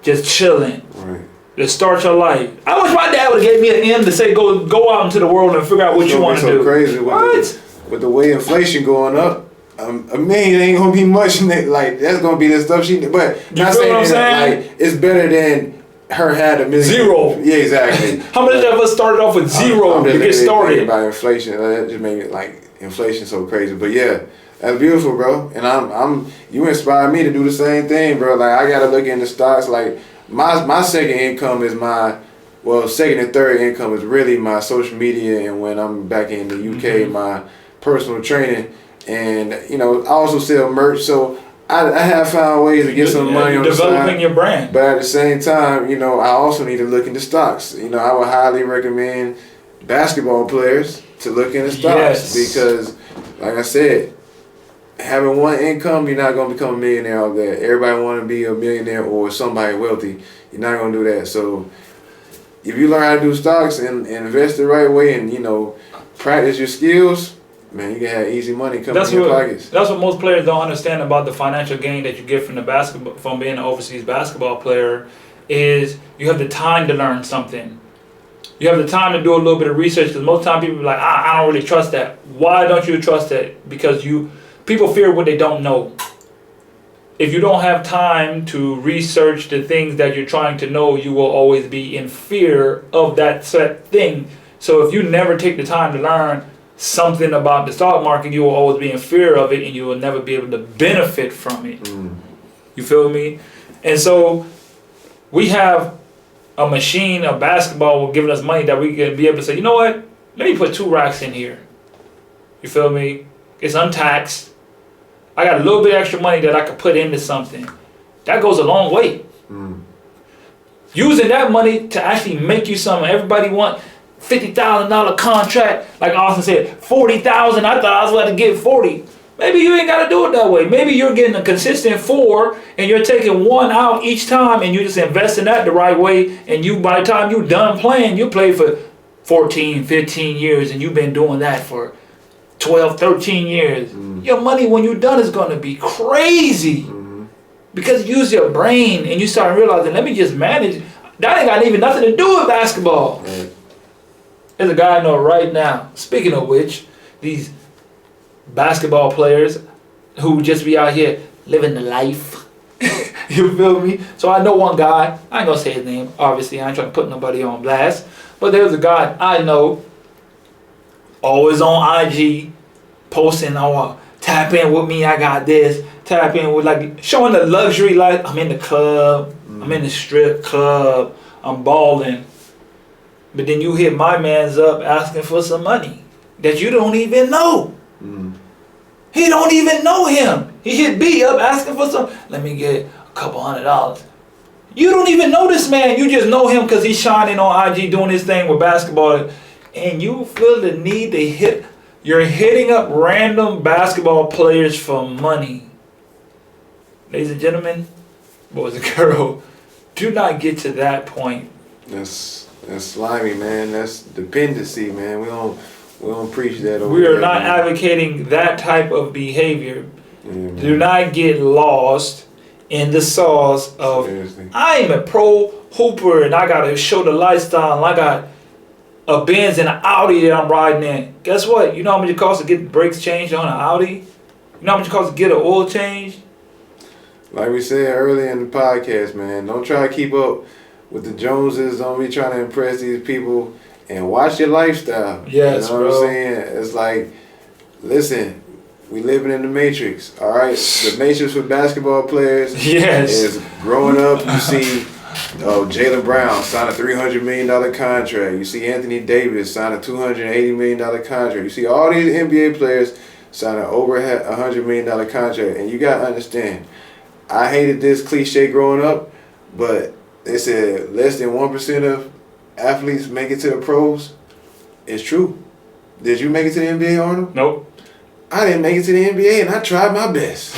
just chilling. Right. To start your life. I wish my dad would have gave me an M to say go out into the world and figure out what you want to do. Crazy with the way inflation going up. A million ain't gonna be much. Like that's gonna be the stuff she. But you not feel what I'm saying that, like it's better than her had $1 million. Zero. Yeah, exactly. How many of us started off with zero to get started? About inflation, that just made it like inflation so crazy. But yeah, that's beautiful, bro. And you inspire me to do the same thing, bro. Like I gotta look into stocks. Like my second income is second and third income is really my social media, and when I'm back in the UK, my personal training, and I also sell merch. So I have found ways to get some money on the side. Developing your brand. But at the same time, I also need to look into stocks. I would highly recommend basketball players to look into stocks because, like I said, having one income, you're not going to become a millionaire out there. Everybody want to be a millionaire or somebody wealthy. You're not going to do that. So if you learn how to do stocks and invest the right way and, practice your skills, man, you can have easy money coming in your pockets. That's what most players don't understand about the financial gain that you get from being an overseas basketball player is you have the time to learn something. You have the time to do a little bit of research because most time people be like, I don't really trust that. Why don't you trust that? Because people fear what they don't know. If you don't have time to research the things that you're trying to know, you will always be in fear of that set thing. So if you never take the time to learn something about the stock market, you will always be in fear of it and you will never be able to benefit from it. You feel me? And so we have a machine of basketball giving us money that we can be able to say, you know what? Let me put 2 racks in here. You feel me? It's untaxed. I got a little bit extra money that I could put into something. That goes a long way. Using that money to actually make you something. Everybody want $50,000 contract. Like Austin said, $40,000. I thought I was about to get 40. Maybe you ain't got to do it that way. Maybe you're getting a consistent 4 and you're taking 1 out each time and you just invest in that the right way. And by the time you're done playing, you play for 14, 15 years and you've been doing that for 12, 13 years. Your money when you're done is going to be crazy. Because you use your brain and you start realizing, let me just manage. That ain't got even nothing to do with basketball. There's a guy I know right now, speaking of which, these basketball players who just be out here living the life. You feel me? So I know one guy, I ain't gonna say his name, obviously, I ain't trying to put nobody on blast, but there's a guy I know, always on IG, posting, tap in with me, I got this, tap in with, like, showing the luxury life. I'm in the club, I'm in the strip club, I'm balling. But then you hit my man's up asking for some money that you don't even know. He don't even know him. He hit B up asking for some, let me get a couple $100. You don't even know this man. You just know him because he's shining on IG doing his thing with basketball. And you feel the need to you're hitting up random basketball players for money. Ladies and gentlemen, boys and girls, do not get to that point. That's slimy, man. That's dependency, man. We don't preach that over We are not advocating that type of behavior. Do not get lost in the sauce of, I am a pro hooper and I got to show the lifestyle and I got a Benz and an Audi that I'm riding in. Guess what? You know how much it costs to get the brakes changed on an Audi? You know how much it costs to get an oil change? Like we said earlier in the podcast, man, don't try to keep up with the Joneses. Don't be trying to impress these people, and watch your lifestyle. Yes, you know bro. what I'm saying? It's like, listen, we living in the Matrix, all right? The Matrix for basketball players is growing up. You see Jaylen Brown sign a $300 million contract. You see Anthony Davis sign a $280 million contract. You see all these NBA players sign an over $100 million contract. And you got to understand, I hated this cliche growing up, but they said less than 1% of athletes make it to the pros. It's true. Did you make it to the NBA, Arnold? Nope. I didn't make it to the NBA, and I tried my best.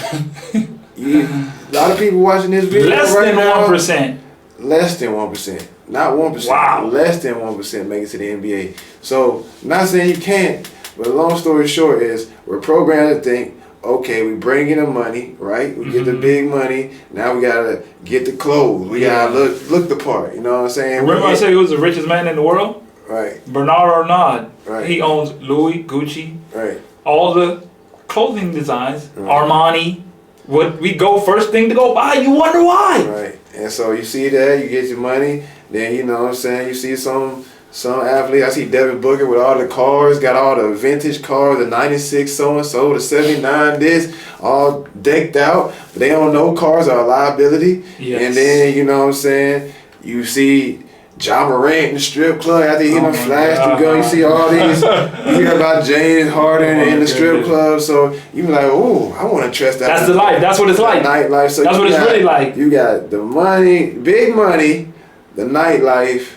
A lot of people watching this video Less right than now. 1%. Less than 1%. Not 1%. Wow. Less than 1% make it to the NBA. So, not saying you can't, but long story short is we're programmed to think, okay, we bring in the money, right? We get the big money. Now we gotta get the clothes. We gotta look the part. You know what I'm saying? Remember I said he was the richest man in the world? Right. Bernard Arnault. Right. He owns Louis, Gucci, Right. all the clothing designs, Armani. What we go first thing to go buy, you wonder why. Right. And so you see that, you get your money, then you know what I'm saying, you see some athlete, I see Devin Booker with all the cars, got all the vintage cars, the 96 so-and-so, the 79 this, all decked out, but they don't know cars are a liability. Yes. And then, you know what I'm saying, you see Ja Morant in the strip club after he done flashed the gun. You see all these, you hear about James Harden in the strip club, so you be like, oh, I want to trust that. That's the life. That's what it's like. Nightlife. So that's what it's really like. You got the money, big money, the nightlife,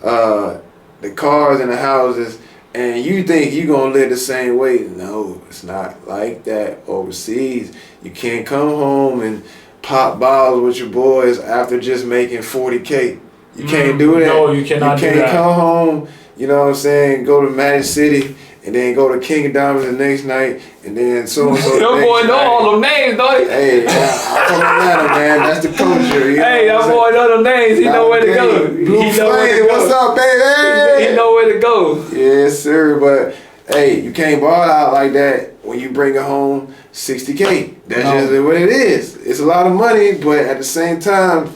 the cars and the houses, and you think you gonna live the same way. No, it's not like that overseas. You can't come home and pop bottles with your boys after just making 40K. You can't do that. No, you cannot do that. You can't come home, you know what I'm saying, go to Magic City and then go to King of Diamonds the next night and then so-and-so Your boy know all them names, don't he? Hey, I'm from Atlanta, man. That's the culture. You know Hey, that boy know them names. He know where to go. Blue Flame, what's up, baby? He know where to go. Yes, sir. But, hey, you can't ball out like that when you bring it home 60K. That's just what it is. It's a lot of money, but at the same time,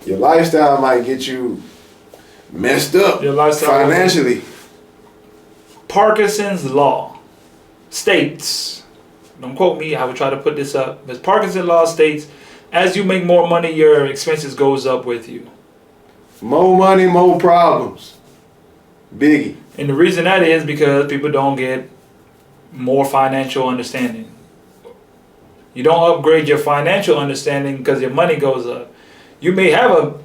your lifestyle might get you messed up financially. Parkinson's law states, don't quote me, I would try to put this up, but Parkinson's law states, as you make more money, your expenses goes up with you. More money, more problems. Biggie. And the reason that is because people don't get more financial understanding. You don't upgrade your financial understanding because your money goes up. You may have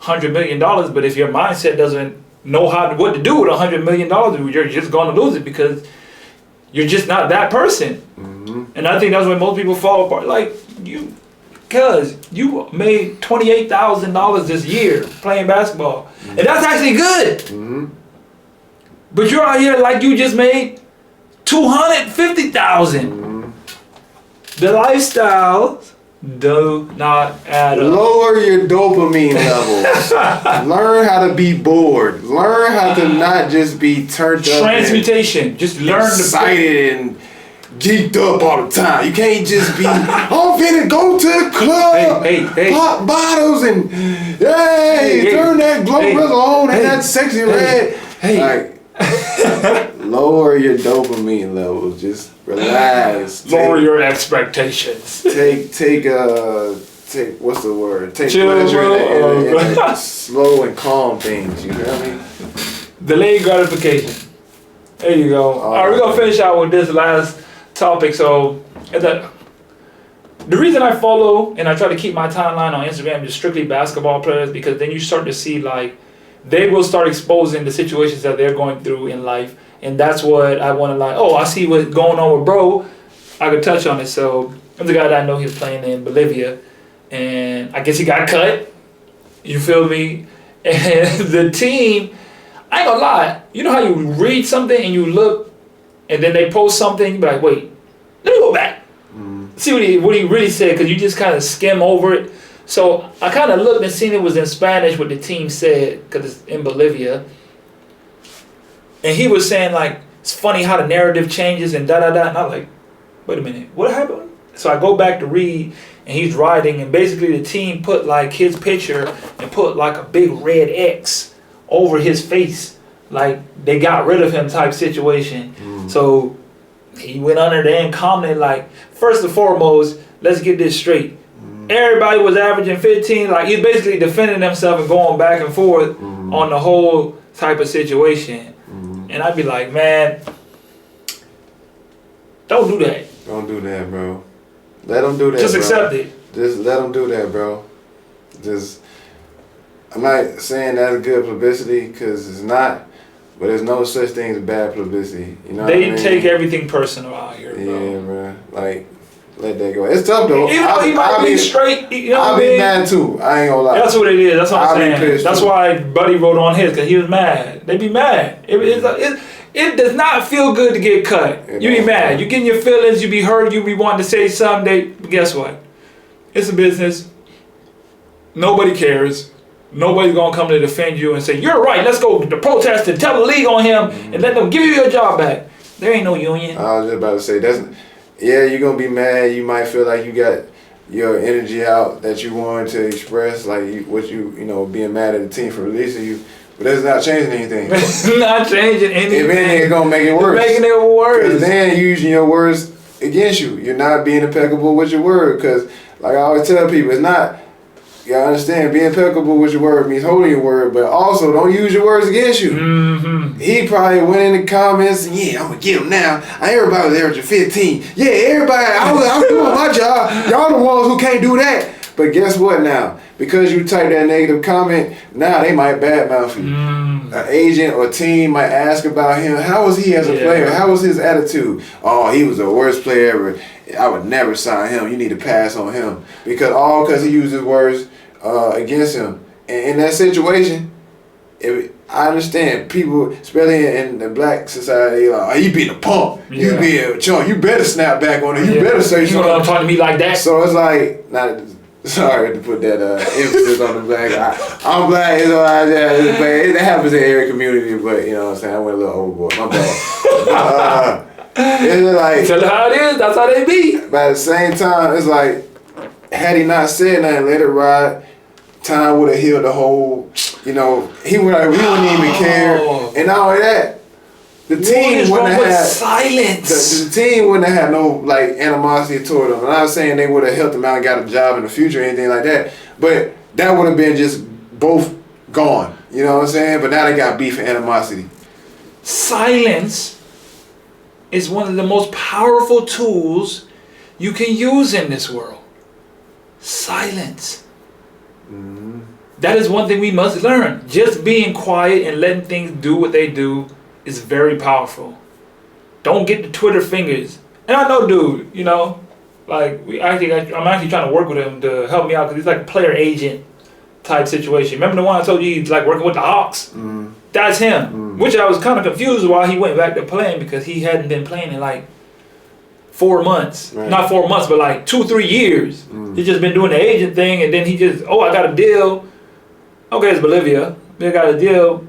$100 million, but if your mindset doesn't know what to do with $100 million, you're just going to lose it because you're just not that person. And I think that's when most people fall apart. Like you, cause you made $28,000 this year playing basketball, and that's actually good. But you're out here like you just made $250,000. The lifestyle do not add up. Lower your dopamine levels. Learn how to be bored. Learn how to not just be turned up. Transmutation. Just learn excited and geeked up all the time. You can't just be, I'm finna go to the club, hey. pop bottles and turn that Glorilla on and that sexy red. Like, lower your dopamine levels. Just relax. Lower your expectations. Take what's the word? Take chill, pleasure in slow and calm things. You know what I mean? Delayed gratification. There you go. All right, we're gonna finish out with this last topic. So, the reason I follow and I try to keep my timeline on Instagram is strictly basketball players, because then you start to see like they will start exposing the situations that they're going through in life, and that's what I want to like. Oh, I see what's going on with bro. I could touch on it. So there's a guy that I know, he was playing in Bolivia, and I guess he got cut. You feel me? And the team, I ain't gonna lie. You know how you read something and you look, and then they post something, you be like, wait, let me go back. See what he really said, because you just kind of skim over it. So I kind of looked and seen it was in Spanish what the team said, because it's in Bolivia. And he was saying like, it's funny how the narrative changes and da da da. And I'm like, wait a minute, what happened? So I go back to read, and he's writing, and basically the team put like his picture and put like a big red X over his face, like they got rid of him type situation. So he went under there and commented like, first and foremost, let's get this straight. Everybody was averaging 15. Like he's basically defending himself and going back and forth on the whole type of situation. And I'd be like, man, don't do that. Don't do that, bro. Let them do that. Just bro. accept it. Just let them do that, bro. Just, I'm not saying that's good publicity because it's not, but there's no such thing as bad publicity. You know They what I mean? take everything personal out here, bro. Yeah, bro. Like, let that go. It's tough though. Even though he might be straight, you know what I'll I be mean? mad too. I ain't gonna lie. That's what it is. That's what I'm I'll be saying. pissed That's too. why Buddy wrote on his, because he was mad. They be mad. It does not feel good to get cut. You be mad. You get in your feelings. You be hurt. You be wanting to say something. But guess what? It's a business. Nobody cares. Nobody's gonna come to defend you and say you're right. Let's go to protest and tell the league on him and let them give you your job back. There ain't no union. I was just about to say you're gonna be mad. You might feel like you got your energy out that you wanted to express, like being mad at the team for releasing you. But that's not changing anything. It's not changing anything. If anything, it's gonna make it worse. It's making it worse. Because then you're using your words against you. You're not being impeccable with your word. Because like I always tell people, it's not. You gotta understand, being impeccable with your word means holding your word, but also don't use your words against you. Mm-hmm. He probably went in the comments and I'm gonna get him now. Everybody was averaging 15. Yeah, everybody. I'm doing my job. Y'all the ones who can't do that. But guess what now? Because you type that negative comment, now they might badmouth you. An agent or team might ask about him. How was he as a player? How was his attitude? Oh, he was the worst player ever. I would never sign him. You need to pass on him. Because he used his words against him. And in that situation, I understand people, especially in the black society, like, oh, you being a punk. You being a chunk. You better snap back on it. You better say something. You don't talk to me like that. So it's like, sorry to put that emphasis on the black. I'm black, but it happens in every community. But you know what I'm saying, I went a little overboard. My bad. It's like, tell it how it is. That's how they be. but at the same time, it's like, had he not said nothing, let it ride. Time would have healed the whole. He wouldn't even care. And not only that, the team wouldn't have had silence. The team wouldn't have had no animosity toward them. I'm not saying they would have helped him out and got a job in the future or anything like that, but that would have been just both gone. You know what I'm saying? But now they got beef and animosity. Silence is one of the most powerful tools you can use in this world. Silence. That is one thing we must learn. Just being quiet and letting things do what they do is very powerful. Don't get the Twitter fingers. And I know, dude, like I'm actually trying to work with him to help me out because he's like a player agent type situation. Remember the one I told you he's like working with the Hawks? That's him. Which I was kind of confused why he went back to playing because he hadn't been playing in like 4 months. Right. Not 4 months, but like 2-3 years. He's just been doing the agent thing and then he just, I got a deal. Okay, it's Bolivia. They got a deal.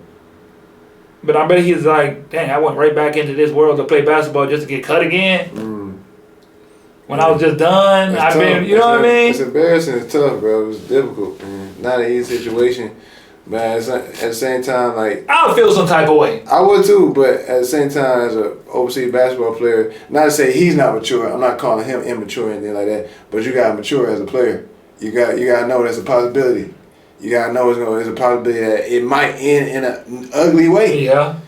But I bet he's like, dang, I went right back into this world to play basketball just to get cut again. When I was just done, It's tough. what I mean? It's embarrassing. It's tough, bro. It was difficult, man. Not an easy situation. But at the same time, like... I would feel some type of way. I would too, but at the same time, as an overseas basketball player, not to say he's not mature. I'm not calling him immature or anything like that. But you got to mature as a player. You got to know there's a possibility. You got to know there's a possibility that it might end in an ugly way. Yeah.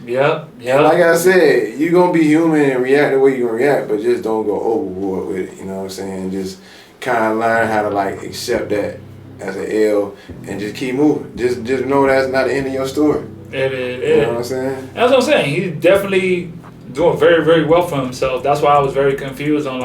Like I said, you're going to be human and react the way you're going to react, but just don't go overboard with it. You know what I'm saying? Just kind of learn how to, accept that as an L and just keep moving. Just know that's not the end of your story. It is. You know what I'm saying? That's what I'm saying. He's definitely doing very, very well for himself. That's why I was very confused on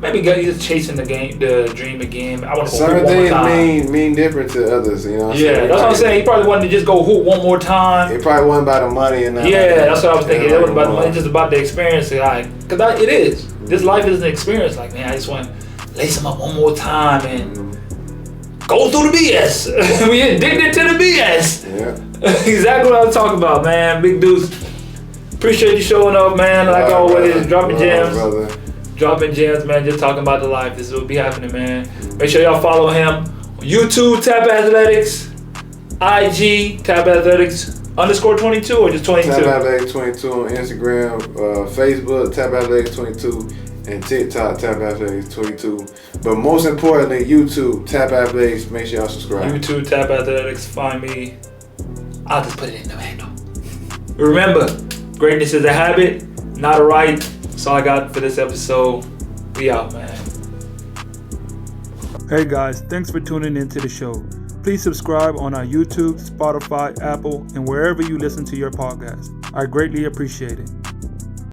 maybe he's chasing the dream again. I want to go hoop one more time. Certain things mean different to others, you know what I'm saying? Yeah, that's what I'm saying. He probably wanted to just go hoop one more time. It probably wasn't about the money and that. Yeah, that's what I was thinking. It wasn't about the money, it's just about the experience. Because it is. This life is an experience. Like, man, I just want to lace him up one more time and go through the BS. We addicted to the BS. Yeah. Exactly what I was talking about, man. Big dudes. Appreciate you showing up, man. Like always, brother. dropping gems. Brother. Dropping gems, man. Just talking about the life. This is what be happening, man. Make sure y'all follow him on YouTube, Tap Athletics, IG, Tap Athletics _22 or just 22? Tap Athletics 22 on Instagram, Facebook, Tap Athletics 22, and TikTok, Tap Athletics 22. But most importantly, YouTube, Tap Athletics. Make sure y'all subscribe. YouTube, Tap Athletics. Find me. I'll just put it in the handle. Remember, greatness is a habit, not a right. That's all I got for this episode. We out, man. Hey guys, thanks for tuning into the show. Please subscribe on our YouTube, Spotify, Apple, and wherever you listen to your podcast. I greatly appreciate it.